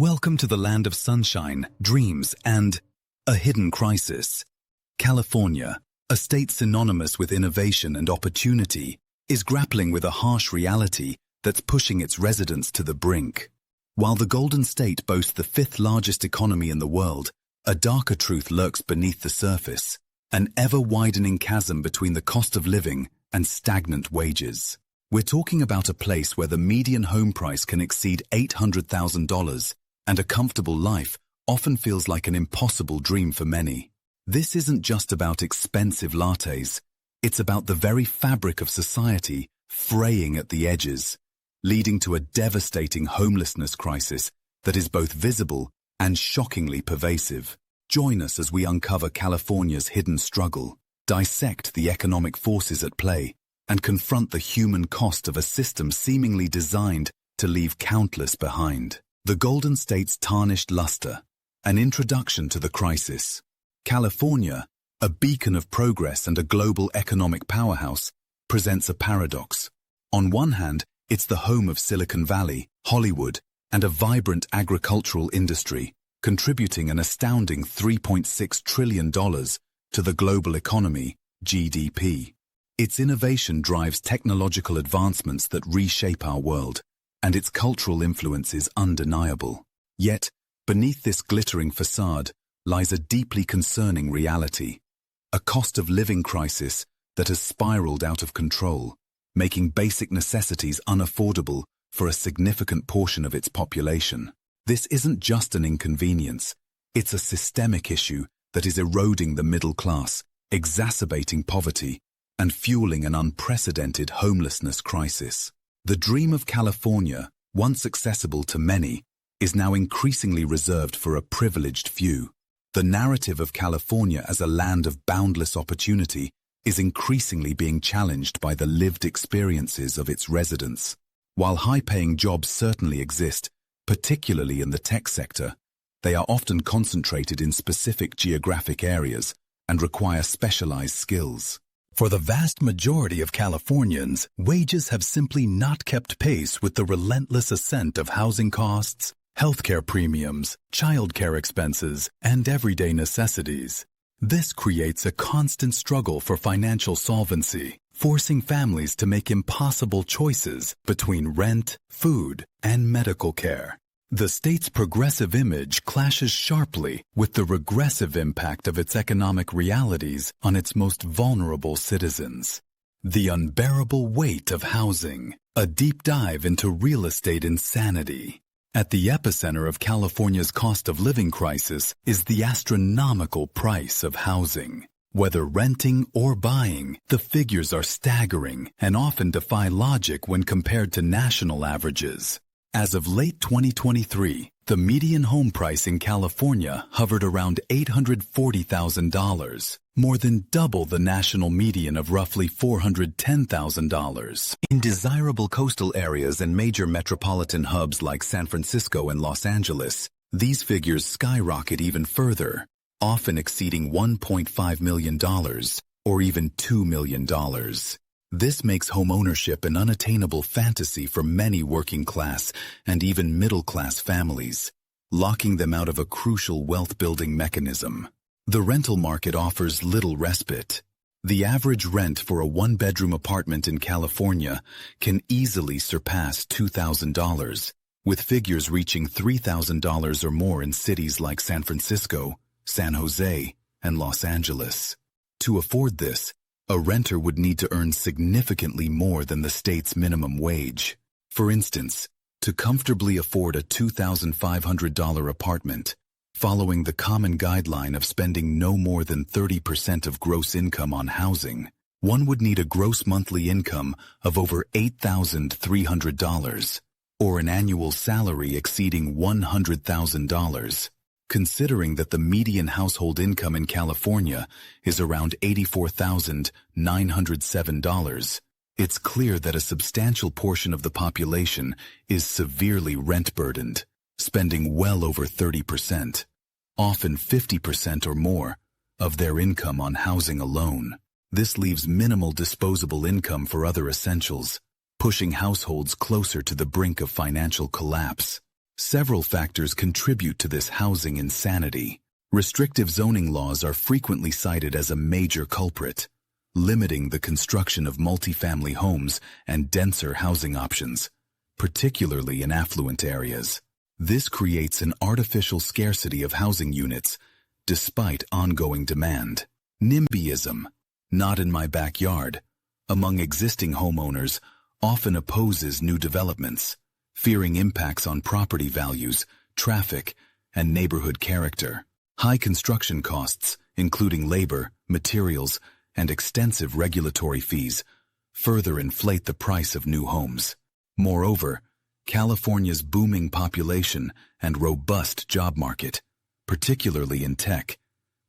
Welcome to the land of sunshine, dreams, and a hidden crisis. California, a state synonymous with innovation and opportunity, is grappling with a harsh reality that's pushing its residents to the brink. While the Golden State boasts the fifth largest economy in the world, a darker truth lurks beneath the surface, an ever-widening chasm between the cost of living and stagnant wages. We're talking about a place where the median home price can exceed $800,000, and a comfortable life often feels like an impossible dream for many. This isn't just about expensive lattes, it's about the very fabric of society fraying at the edges, leading to a devastating homelessness crisis that is both visible and shockingly pervasive. Join us as we uncover California's hidden struggle, dissect the economic forces at play, and confront the human cost of a system seemingly designed to leave countless behind. The Golden State's tarnished luster, an introduction to the crisis. California, a beacon of progress and a global economic powerhouse, presents a paradox. On one hand, it's the home of Silicon Valley, Hollywood, and a vibrant agricultural industry, contributing an astounding $3.6 trillion to the global economy, GDP. Its innovation drives technological advancements that reshape our world, and its cultural influence is undeniable. Yet, beneath this glittering facade lies a deeply concerning reality, a cost of living crisis that has spiraled out of control, making basic necessities unaffordable for a significant portion of its population. This isn't just an inconvenience, it's a systemic issue that is eroding the middle class, exacerbating poverty, and fueling an unprecedented homelessness crisis. The dream of California, once accessible to many, is now increasingly reserved for a privileged few. The narrative of California as a land of boundless opportunity is increasingly being challenged by the lived experiences of its residents. While high-paying jobs certainly exist, particularly in the tech sector, they are often concentrated in specific geographic areas and require specialized skills. For the vast majority of Californians, wages have simply not kept pace with the relentless ascent of housing costs, healthcare premiums, childcare expenses, and everyday necessities. This creates a constant struggle for financial solvency, forcing families to make impossible choices between rent, food, and medical care. The state's progressive image clashes sharply with the regressive impact of its economic realities on its most vulnerable citizens. The unbearable weight of housing, a deep dive into real estate insanity. At the epicenter of California's cost of living crisis is the astronomical price of housing. Whether renting or buying, the figures are staggering and often defy logic when compared to national averages. As of late 2023, the median home price in California hovered around $840,000, more than double the national median of roughly $410,000. In desirable coastal areas and major metropolitan hubs like San Francisco and Los Angeles, these figures skyrocket even further, often exceeding $1.5 million or even $2 million. This makes homeownership an unattainable fantasy for many working-class and even middle-class families, locking them out of a crucial wealth-building mechanism. The rental market offers little respite. The average rent for a one-bedroom apartment in California can easily surpass $2,000, with figures reaching $3,000 or more in cities like San Francisco, San Jose, and Los Angeles. To afford this, a renter would need to earn significantly more than the state's minimum wage. For instance, to comfortably afford a $2,500 apartment, following the common guideline of spending no more than 30% of gross income on housing, one would need a gross monthly income of over $8,300, or an annual salary exceeding $100,000. Considering that the median household income in California is around $84,907, it's clear that a substantial portion of the population is severely rent-burdened, spending well over 30%, often 50% or more, of their income on housing alone. This leaves minimal disposable income for other essentials, pushing households closer to the brink of financial collapse. Several factors contribute to this housing insanity. Restrictive zoning laws are frequently cited as a major culprit, limiting the construction of multifamily homes and denser housing options, particularly in affluent areas. This creates an artificial scarcity of housing units, despite ongoing demand. NIMBYism, not in my backyard, among existing homeowners, often opposes new developments, fearing impacts on property values, traffic, and neighborhood character. High construction costs, including labor, materials, and extensive regulatory fees, further inflate the price of new homes. Moreover, California's booming population and robust job market, particularly in tech,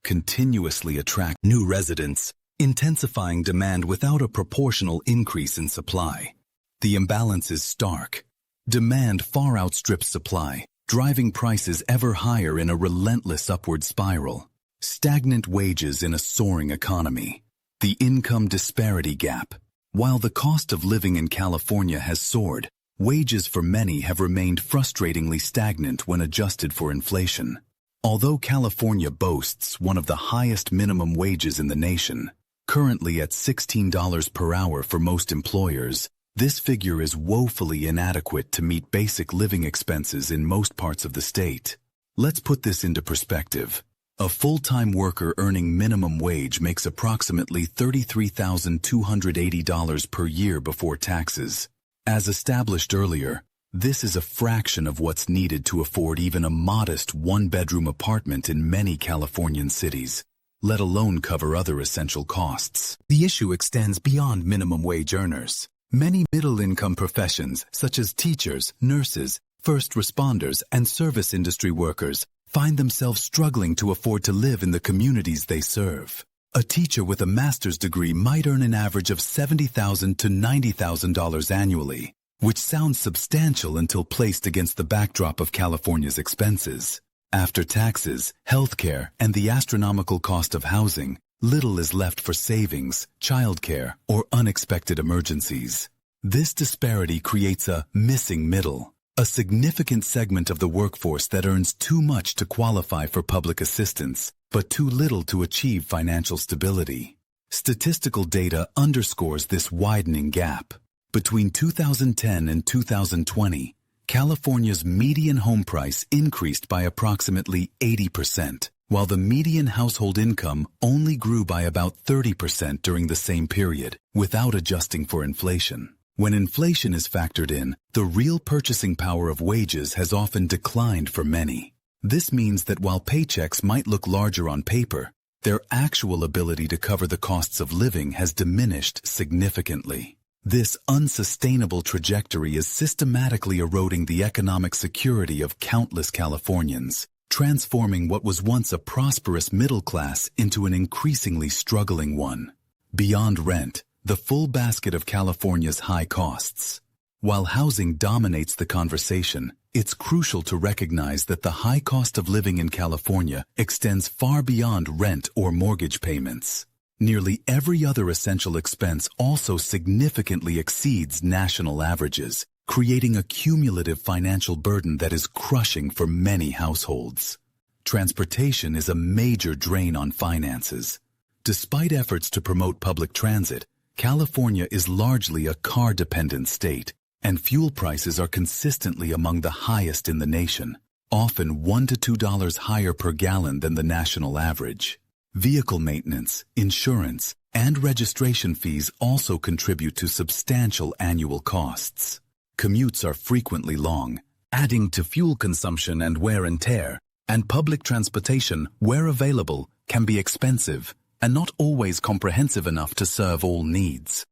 continuously attract new residents, intensifying demand without a proportional increase in supply. The imbalance is stark. Demand far outstrips supply, driving prices ever higher in a relentless upward spiral. Stagnant wages in a soaring economy. The income disparity gap. While the cost of living in California has soared, wages for many have remained frustratingly stagnant when adjusted for inflation. Although California boasts one of the highest minimum wages in the nation, currently at $16 per hour for most employers, this figure is woefully inadequate to meet basic living expenses in most parts of the state. Let's put this into perspective. A full-time worker earning minimum wage makes approximately $33,280 per year before taxes. As established earlier, this is a fraction of what's needed to afford even a modest one-bedroom apartment in many Californian cities, let alone cover other essential costs. The issue extends beyond minimum wage earners. Many middle-income professions, such as teachers, nurses, first responders, and service industry workers, find themselves struggling to afford to live in the communities they serve. A teacher with a master's degree might earn an average of $70,000 to $90,000 annually, which sounds substantial until placed against the backdrop of California's expenses. After taxes, healthcare, and the astronomical cost of housing, little is left for savings, childcare, or unexpected emergencies. This disparity creates a missing middle, a significant segment of the workforce that earns too much to qualify for public assistance, but too little to achieve financial stability. Statistical data underscores this widening gap. Between 2010 and 2020, California's median home price increased by approximately 80%. While the median household income only grew by about 30% during the same period, without adjusting for inflation. When inflation is factored in, the real purchasing power of wages has often declined for many. This means that while paychecks might look larger on paper, their actual ability to cover the costs of living has diminished significantly. This unsustainable trajectory is systematically eroding the economic security of countless Californians, transforming what was once a prosperous middle class into an increasingly struggling one. Beyond rent, the full basket of California's high costs. While housing dominates the conversation, it's crucial to recognize that the high cost of living in California extends far beyond rent or mortgage payments. Nearly every other essential expense also significantly exceeds national averages, creating a cumulative financial burden that is crushing for many households. Transportation is a major drain on finances. Despite efforts to promote public transit, California is largely a car-dependent state, and fuel prices are consistently among the highest in the nation, often $1 to $2 higher per gallon than the national average. Vehicle maintenance, insurance, and registration fees also contribute to substantial annual costs. Commutes are frequently long, adding to fuel consumption and wear and tear, and public transportation, where available, can be expensive and not always comprehensive enough to serve all needs.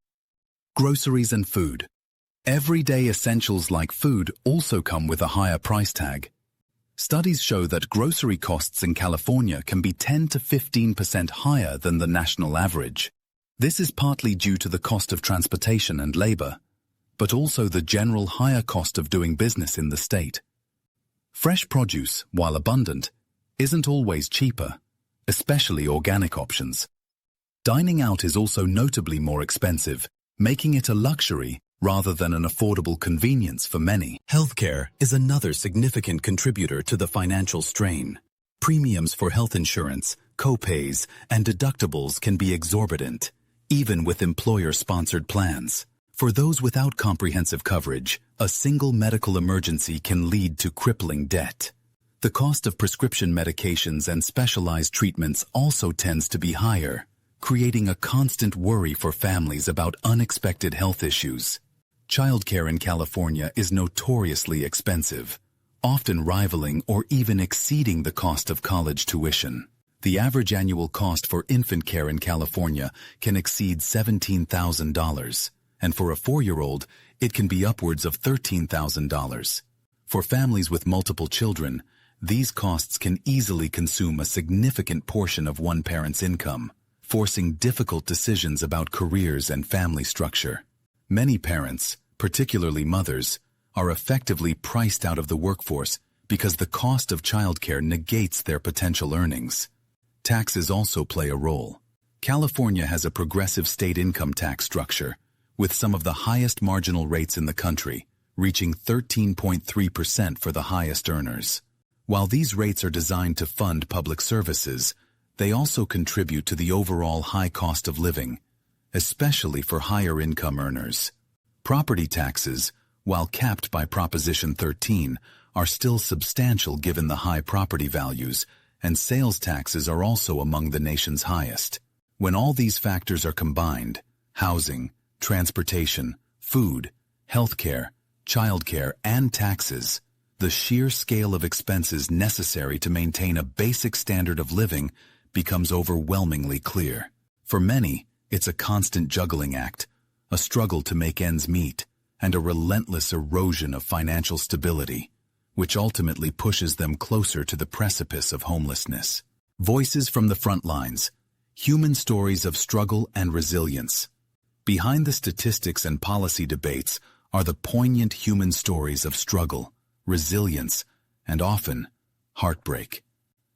Groceries and food. Everyday essentials like food also come with a higher price tag. Studies show that grocery costs in California can be 10 to 15% higher than the national average. This is partly due to the cost of transportation and labor, but also the general higher cost of doing business in the state. Fresh produce, while abundant, isn't always cheaper, especially organic options. Dining out is also notably more expensive, making it a luxury rather than an affordable convenience for many. Healthcare is another significant contributor to the financial strain. Premiums for health insurance, co-pays, and deductibles can be exorbitant, even with employer-sponsored plans. For those without comprehensive coverage, a single medical emergency can lead to crippling debt. The cost of prescription medications and specialized treatments also tends to be higher, creating a constant worry for families about unexpected health issues. Childcare in California is notoriously expensive, often rivaling or even exceeding the cost of college tuition. The average annual cost for infant care in California can exceed $17,000, and for a 4-year-old, it can be upwards of $13,000. For families with multiple children, these costs can easily consume a significant portion of one parent's income, forcing difficult decisions about careers and family structure. Many parents, particularly mothers, are effectively priced out of the workforce because the cost of childcare negates their potential earnings. Taxes also play a role. California has a progressive state income tax structure, with some of the highest marginal rates in the country, reaching 13.3% for the highest earners. While these rates are designed to fund public services, they also contribute to the overall high cost of living, especially for higher income earners. Property taxes, while capped by Proposition 13, are still substantial given the high property values, and sales taxes are also among the nation's highest. When all these factors are combined, housing, transportation, food, healthcare, childcare, and taxes, the sheer scale of expenses necessary to maintain a basic standard of living becomes overwhelmingly clear. For many, it's a constant juggling act, a struggle to make ends meet, and a relentless erosion of financial stability, which ultimately pushes them closer to the precipice of homelessness. Voices from the front lines, human stories of struggle and resilience. Behind the statistics and policy debates are the poignant human stories of struggle, resilience, and often heartbreak.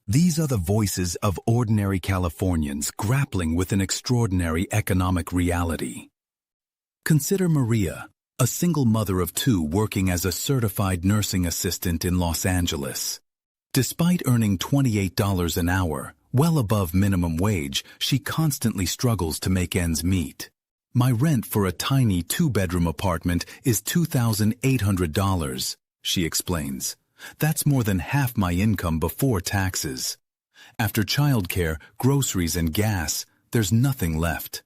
These are the voices of ordinary Californians grappling with an extraordinary economic reality. Consider Maria, a single mother of 2 working as a certified nursing assistant in Los Angeles. Despite earning $28 an hour, well above minimum wage, she constantly struggles to make ends meet. My rent for a tiny 2-bedroom apartment is $2,800, she explains. That's more than half my income before taxes. After childcare, groceries, and gas, there's nothing left.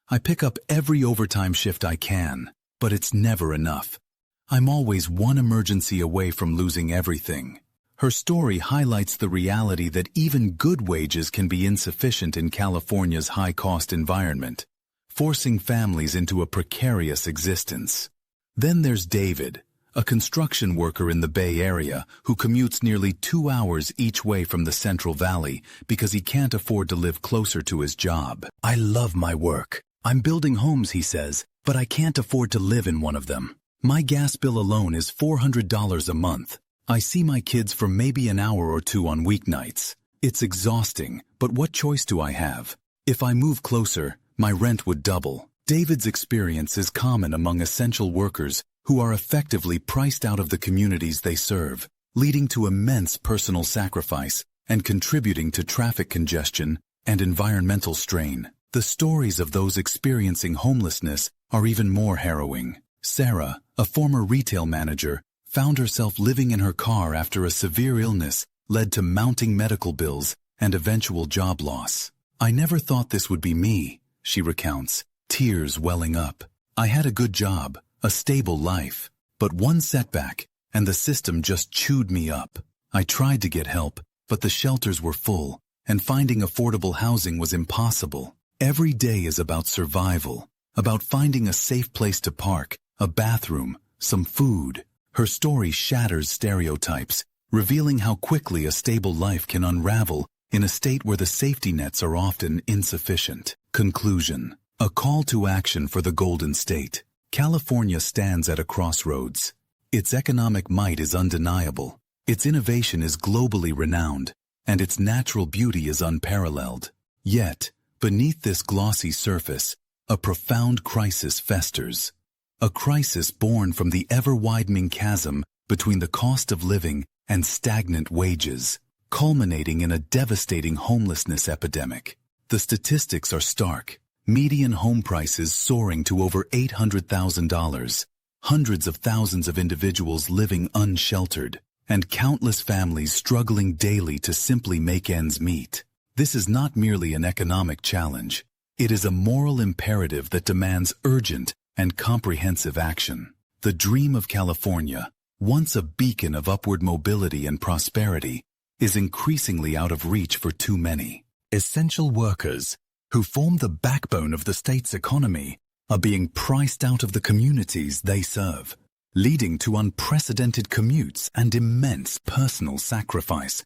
I pick up every overtime shift I can, but it's never enough. I'm always one emergency away from losing everything. Her story highlights the reality that even good wages can be insufficient in California's high-cost environment, forcing families into a precarious existence. Then there's David, a construction worker in the Bay Area who commutes nearly 2 hours each way from the Central Valley because he can't afford to live closer to his job. I love my work. I'm building homes, he says, but I can't afford to live in one of them. My gas bill alone is $400 a month. I see my kids for maybe an hour or 2 on weeknights. It's exhausting, but what choice do I have? If I move closer, my rent would double. David's experience is common among essential workers who are effectively priced out of the communities they serve, leading to immense personal sacrifice and contributing to traffic congestion and environmental strain. The stories of those experiencing homelessness are even more harrowing. Sarah, a former retail manager, found herself living in her car after a severe illness led to mounting medical bills and eventual job loss. I never thought this would be me, she recounts, tears welling up. I had a good job, a stable life, but one setback, and the system just chewed me up. I tried to get help, but the shelters were full, and finding affordable housing was impossible. Every day is about survival, about finding a safe place to park, a bathroom, some food. Her story shatters stereotypes, revealing how quickly a stable life can unravel in a state where the safety nets are often insufficient. Conclusion. A call to action for the Golden State. California stands at a crossroads. Its economic might is undeniable, its innovation is globally renowned, and its natural beauty is unparalleled. Yet, beneath this glossy surface, a profound crisis festers. a crisis born from the ever-widening chasm between the cost of living and stagnant wages, culminating in a devastating homelessness epidemic. The statistics are stark. Median home prices soaring to over $800,000, hundreds of thousands of individuals living unsheltered, and countless families struggling daily to simply make ends meet. This is not merely an economic challenge. It is a moral imperative that demands urgent and comprehensive action. The dream of California, once a beacon of upward mobility and prosperity, is increasingly out of reach for too many. Essential workers, who form the backbone of the state's economy, are being priced out of the communities they serve, leading to unprecedented commutes and immense personal sacrifice.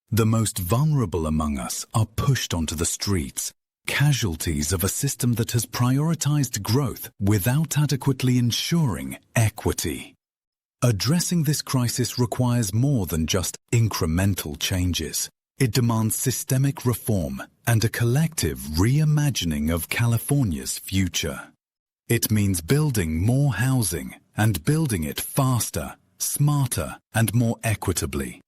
The most vulnerable among us are pushed onto the streets, casualties of a system that has prioritized growth without adequately ensuring equity. Addressing this crisis requires more than just incremental changes. It demands systemic reform and a collective reimagining of California's future. It means building more housing and building it faster, smarter, and more equitably.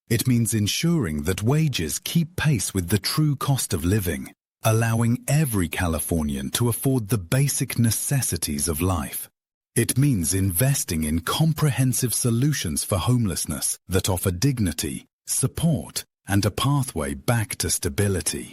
It means ensuring that wages keep pace with the true cost of living, allowing every Californian to afford the basic necessities of life. It means investing in comprehensive solutions for homelessness that offer dignity, support, and a pathway back to stability.